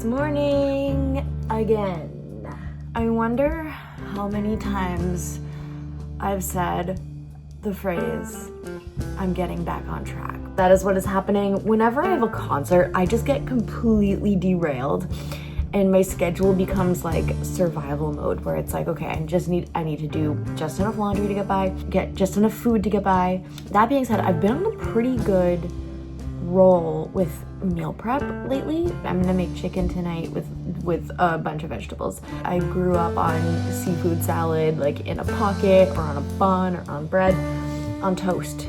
morning again. I wonder how many times I've said the phrase, I'm getting back on track. That is what is happening. Whenever I have a concert, I just get completely derailed and my schedule becomes like survival mode where it's like, okay, I need to do just enough laundry to get by, get just enough food to get by. That being said, I've been on a pretty good roll with meal prep lately. I'm gonna make chicken tonight with a bunch of vegetables. I grew up on seafood salad, like in a pocket or on a bun or on bread, on toast.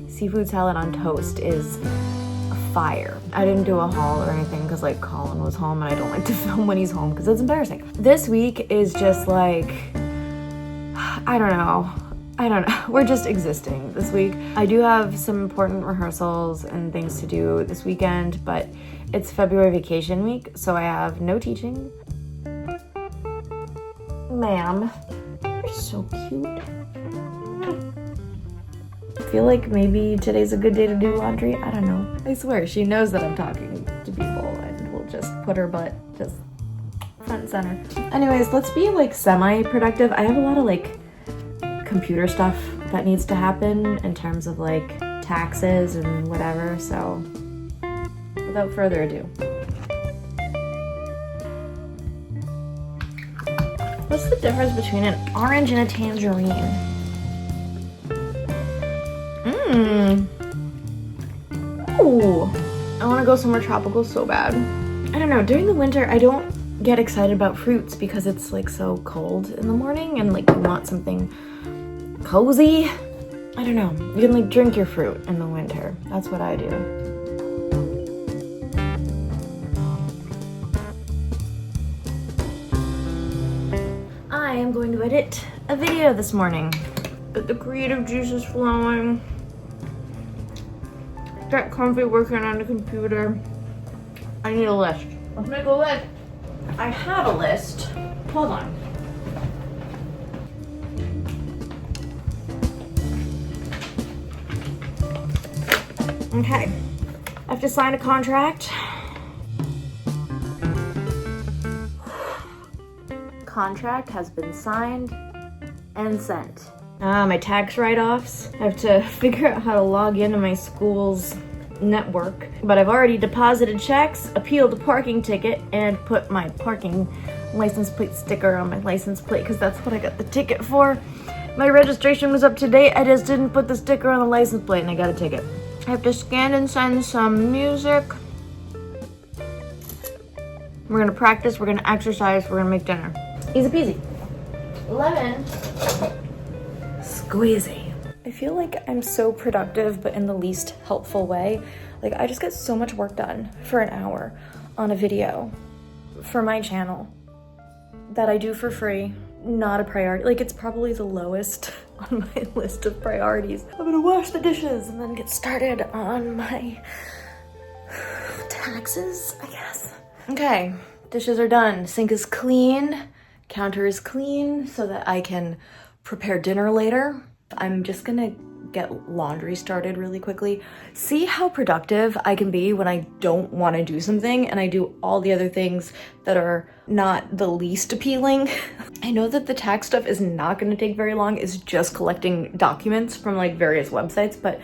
Seafood salad on toast is fire. I didn't do a haul or anything because like Colin was home and I don't like to film when he's home because it's embarrassing. This week is just like, I don't know. We're just existing this week. I do have some important rehearsals and things to do this weekend, but it's February vacation week, so I have no teaching. Ma'am, you're so cute. I feel like maybe today's a good day to do laundry. I don't know. I swear, she knows that I'm talking to people and we'll just put her butt just front and center. Anyways, let's be like semi-productive. I have a lot of like computer stuff that needs to happen in terms of like taxes and whatever, so without further ado. What's the difference between an orange and a tangerine? Ooh, I want to go somewhere tropical so bad. I don't know, during the winter I don't get excited about fruits because it's like so cold in the morning and like you want something cozy. I don't know. You can like drink your fruit in the winter. That's what I do. I am going to edit a video this morning. But the creative juice is flowing. Get comfy working on the computer. I need a list. Let's make a list. I have a list. Hold on. Okay, I have to sign a contract. Contract has been signed and sent. My tax write-offs. I have to figure out how to log into my school's network. But I've already deposited checks, appealed a parking ticket, and put my parking license plate sticker on my license plate because that's what I got the ticket for. My registration was up to date. I just didn't put the sticker on the license plate and I got a ticket. I have to scan and send some music. We're gonna practice, we're gonna exercise, we're gonna make dinner. Easy peasy. Lemon squeezy. I feel like I'm so productive, but in the least helpful way. Like I just get so much work done for an hour on a video for my channel that I do for free. Not a priority. Like it's probably the lowest on my list of priorities. I'm gonna wash the dishes and then get started on my taxes, I guess. Okay, dishes are done. Sink is clean, counter is clean so that I can prepare dinner later. I'm just gonna get laundry started really quickly. See how productive I can be when I don't want to do something and I do all the other things that are not the least appealing. I know that the tax stuff is not going to take very long. It's just collecting documents from like various websites, but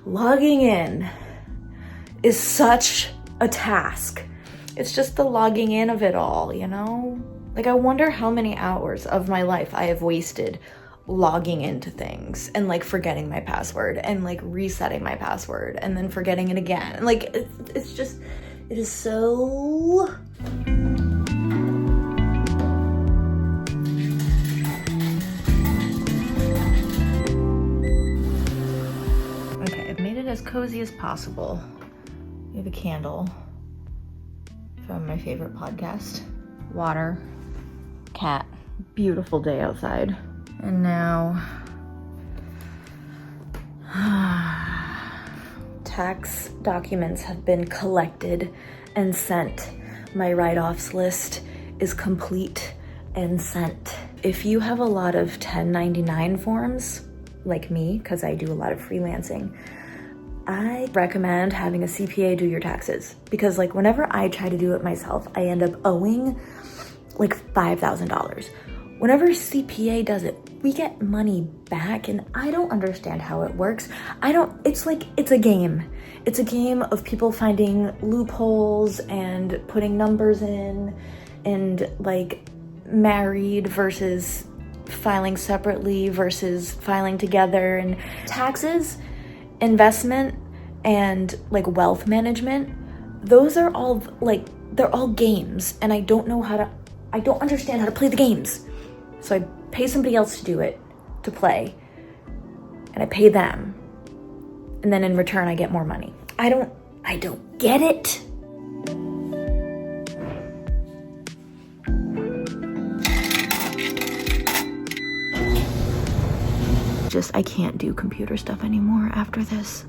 logging in is such a task. It's just the logging in of it all, you know? Like I wonder how many hours of my life I have wasted logging into things and like forgetting my password and like resetting my password and then forgetting it again. And like it's just, it is so... Okay, I've made it as cozy as possible. We have a candle from my favorite podcast. Water, cat, beautiful day outside. And now, tax documents have been collected and sent. My write-offs list is complete and sent. If you have a lot of 1099 forms, like me, because I do a lot of freelancing, I recommend having a CPA do your taxes because like whenever I try to do it myself, I end up owing like $5,000. Whenever CPA does it, we get money back, and I don't understand how it works. It's a game. It's a game of people finding loopholes and putting numbers in, and like married versus filing separately versus filing together, and taxes, investment, and like wealth management. Those are all like, they're all games, and I don't understand how to play the games. So I pay somebody else to do it, to play, and I pay them. And then in return, I get more money. I don't get it. I can't do computer stuff anymore after this.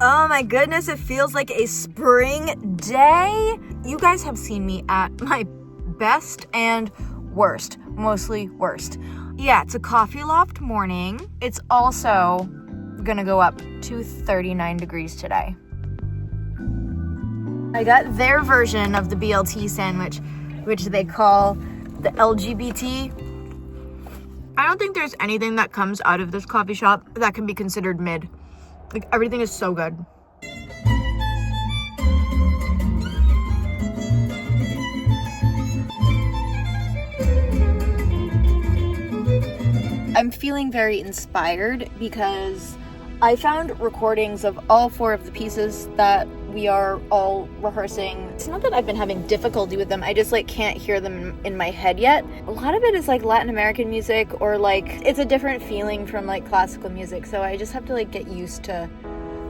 Oh my goodness, it feels like a spring day. You guys have seen me at my best and worst, mostly worst. Yeah, it's a coffee loft morning. It's also gonna go up to 39 degrees today. I got their version of the BLT sandwich, which they call the LGBT. I don't think there's anything that comes out of this coffee shop that can be considered mid. Like, everything is so good. I'm feeling very inspired because I found recordings of all 4 of the pieces that we are all rehearsing. It's not that I've been having difficulty with them, I just like can't hear them in my head yet. A lot of it is like Latin American music, or like it's a different feeling from like classical music, so I just have to like get used to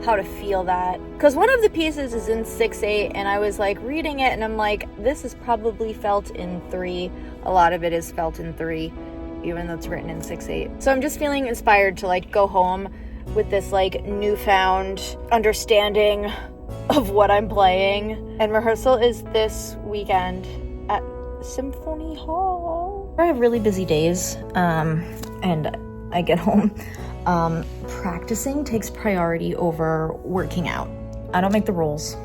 how to feel that. Because one of the pieces is in 6/8, and I was like reading it and I'm like, this is probably felt in 3. A lot of it is felt in 3, even though it's written in 6/8. So I'm just feeling inspired to like go home with this like newfound understanding of what I'm playing. And rehearsal is this weekend at Symphony Hall. I have really busy days, and I get home. Practicing takes priority over working out. I don't make the rules.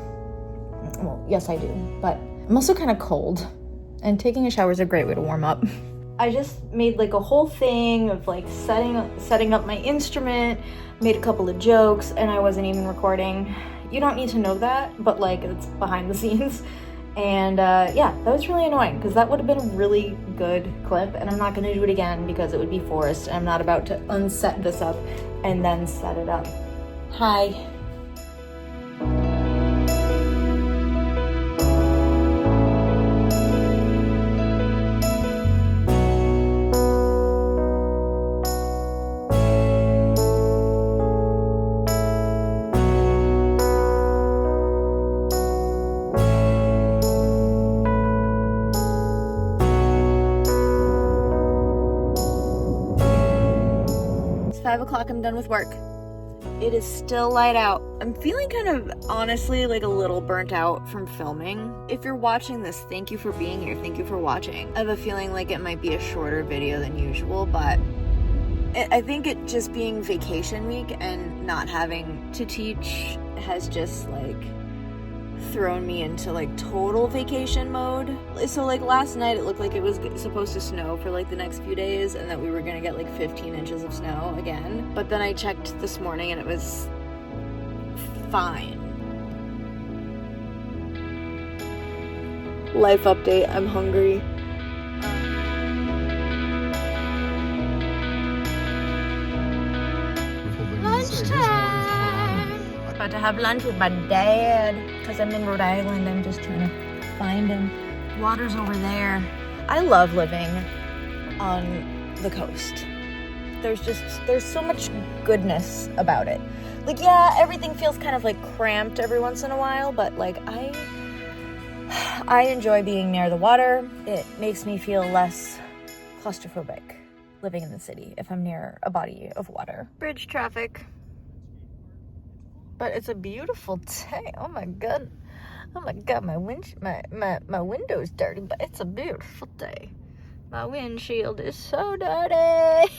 Well, yes I do, but I'm also kind of cold, and taking a shower is a great way to warm up. I just made like a whole thing of like setting up my instrument, made a couple of jokes, and I wasn't even recording. You don't need to know that, but like it's behind the scenes. And yeah, that was really annoying because that would have been a really good clip, and I'm not going to do it again because it would be forced, and I'm not about to unset this up and then set it up. Hi. It's 5 o'clock, I'm done with work. It is still light out. I'm feeling kind of, honestly, like a little burnt out from filming. If you're watching this, thank you for being here. Thank you for watching. I have a feeling like it might be a shorter video than usual, but I think it just being vacation week and not having to teach has just like thrown me into like total vacation mode. So like last night it looked like it was supposed to snow for like the next few days, and that we were gonna get like 15 inches of snow again. But then I checked this morning and it was fine. Life update, I'm hungry. Lunchtime! About to have lunch with my dad because I'm in Rhode Island. I'm just trying to find him. Water's over there. I love living on the coast. There's so much goodness about it. Like, yeah, everything feels kind of like cramped every once in a while, but like I enjoy being near the water. It makes me feel less claustrophobic. living in the city if I'm near a body of water. Bridge traffic. But it's a beautiful day. Oh my god. Oh my god, my window's dirty, but it's a beautiful day. My windshield is so dirty.